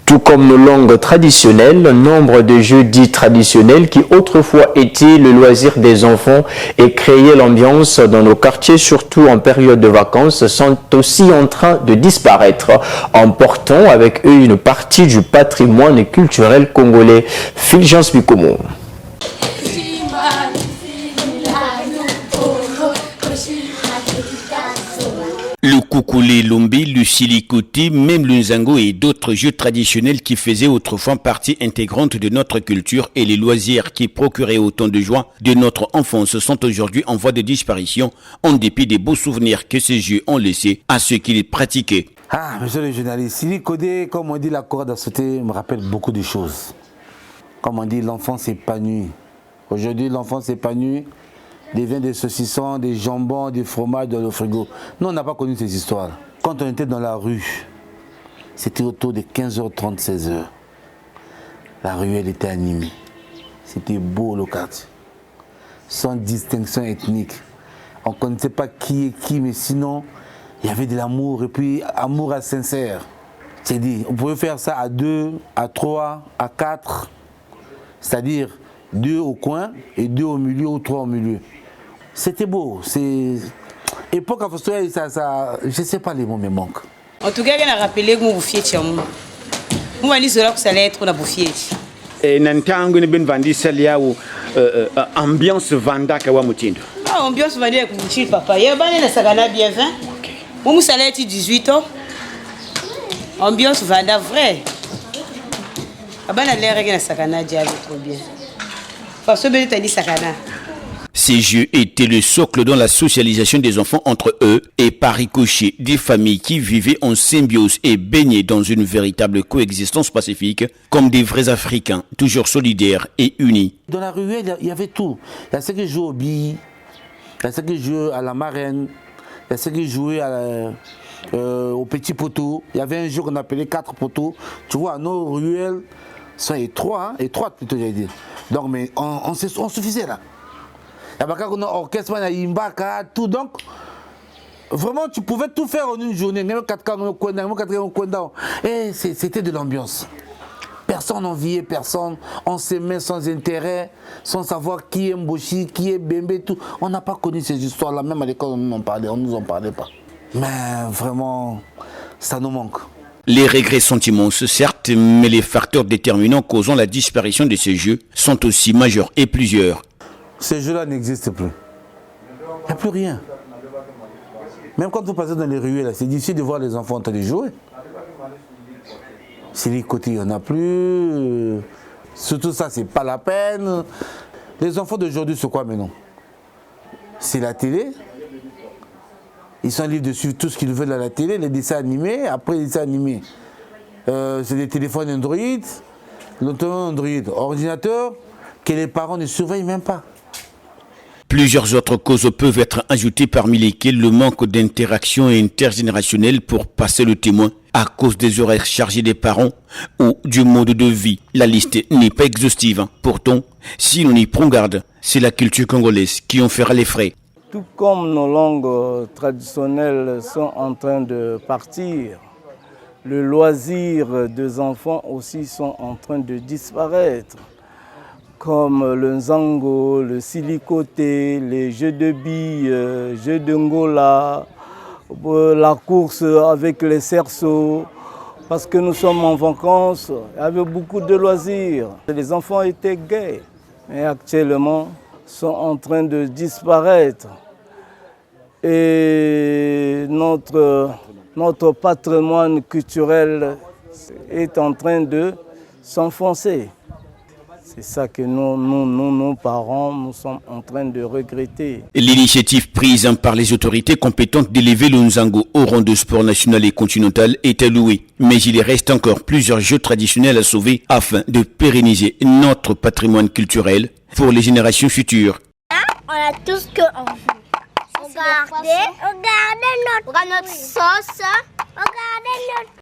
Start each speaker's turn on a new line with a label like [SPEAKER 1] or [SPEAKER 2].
[SPEAKER 1] Tout comme nos langues traditionnelles, nombre de jeux dits traditionnels qui autrefois étaient le loisir des enfants et créaient l'ambiance dans nos quartiers, surtout en période de vacances, sont aussi en train de disparaître, emportant avec eux une partie du patrimoine culturel congolais. Fulgence Bikomo.
[SPEAKER 2] Le koukoulé, l'ombi, le silikoté, même le nzango et d'autres jeux traditionnels qui faisaient autrefois partie intégrante de notre culture et les loisirs qui procuraient autant de joie de notre enfance sont aujourd'hui en voie de disparition en dépit des beaux souvenirs que ces jeux ont laissés à ceux qui les pratiquaient.
[SPEAKER 3] Ah, monsieur le journaliste, silikoté, comme on dit, la corde à sauter me rappelle beaucoup de choses. Comme on dit, l'enfant s'épanouit. Aujourd'hui, l'enfant s'épanouit. Devient des saucissons, des jambons, des fromages dans le frigo. Nous, on n'a pas connu ces histoires. Quand on était dans la rue, c'était autour de 15h30, 16h. La rue, elle était animée. C'était beau le quartier. Sans distinction ethnique. On ne connaissait pas qui est qui, mais sinon, il y avait de l'amour, et puis amour à sincère. C'est-à-dire, on pouvait faire ça à 2, à 3, à 4. C'est-à-dire 2 au coin et 2 au milieu ou 3 au milieu. C'était beau. C'est époque à Fostoya, ça, je ne sais pas, les mots me manquent.
[SPEAKER 4] En tout cas, il a rappelé que vous fiez chez moi. Moi, je dis que ça allait être pour fier.
[SPEAKER 5] Et nantango ne ben vandi salia ou ambiance vanda kawa mutindo.
[SPEAKER 4] Ah, ambiance vanda avec mutindo papa. Il y a ban na sagana bien 20. OK. Moi, ça allait être 18 ans. Ambiance vanda vrai. Aban na l'air que na sagana dia trop bien. Parce que ben tu dit sagana.
[SPEAKER 2] Ces jeux étaient le socle dans la socialisation des enfants entre eux et par ricochet des familles qui vivaient en symbiose et baignaient dans une véritable coexistence pacifique comme des vrais Africains, toujours solidaires et unis.
[SPEAKER 3] Dans la ruelle, il y avait tout. Il y a ceux qui jouaient au billes, il y a ceux qui jouaient à la marraine, il y a ceux qui jouaient au petit poteau. Il y avait un jeu qu'on appelait 4 poteaux. Tu vois, nos ruelles sont étroites plutôt, j'allais dire. Donc, mais on suffisait là. Il y avait un orchestre, tout. Donc, vraiment, tu pouvais tout faire en une journée. Et c'était de l'ambiance. Personne n'enviait personne. On s'aimait sans intérêt, sans savoir qui est Mboshi, qui est Bembe, tout. On n'a pas connu ces histoires-là. Même à l'école, on ne nous en parlait pas. Mais vraiment, ça nous manque.
[SPEAKER 2] Les regrets sont immenses, certes, mais les facteurs déterminants causant la disparition de ces jeux sont aussi majeurs et plusieurs.
[SPEAKER 3] Ces jeux-là n'existent plus. Il n'y a plus rien. Même quand vous passez dans les rues, c'est difficile de voir les enfants en train de jouer. C'est les côtés, il n'y en a plus. Surtout ça, c'est pas la peine. Les enfants d'aujourd'hui, c'est quoi maintenant? C'est la télé. Ils sont libres de suivre tout ce qu'ils veulent à la télé, les dessins animés. Après les dessins animés, c'est des téléphones Android, ordinateur, que les parents ne surveillent même pas.
[SPEAKER 2] Plusieurs autres causes peuvent être ajoutées, parmi lesquelles le manque d'interaction intergénérationnelle pour passer le témoin à cause des horaires chargés des parents ou du mode de vie. La liste n'est pas exhaustive. Pourtant, si l'on y prend garde, c'est la culture congolaise qui en fera les frais.
[SPEAKER 6] Tout comme nos langues traditionnelles sont en train de partir, le loisir des enfants aussi sont en train de disparaître. Comme le nzango, le silikoté, les jeux de billes, jeux de ngola, la course avec les cerceaux. Parce que nous sommes en vacances, il y avait beaucoup de loisirs. Les enfants étaient gais, mais actuellement sont en train de disparaître. Et notre patrimoine culturel est en train de s'enfoncer. C'est ça que nos parents, nous sommes en train de regretter.
[SPEAKER 2] L'initiative prise par les autorités compétentes d'élever le nzango au rang de sport national et continental est louée. Mais il reste encore plusieurs jeux traditionnels à sauver afin de pérenniser notre patrimoine culturel pour les générations futures.
[SPEAKER 7] On a tout ce qu'on veut. Regardez notre sauce. Regardez notre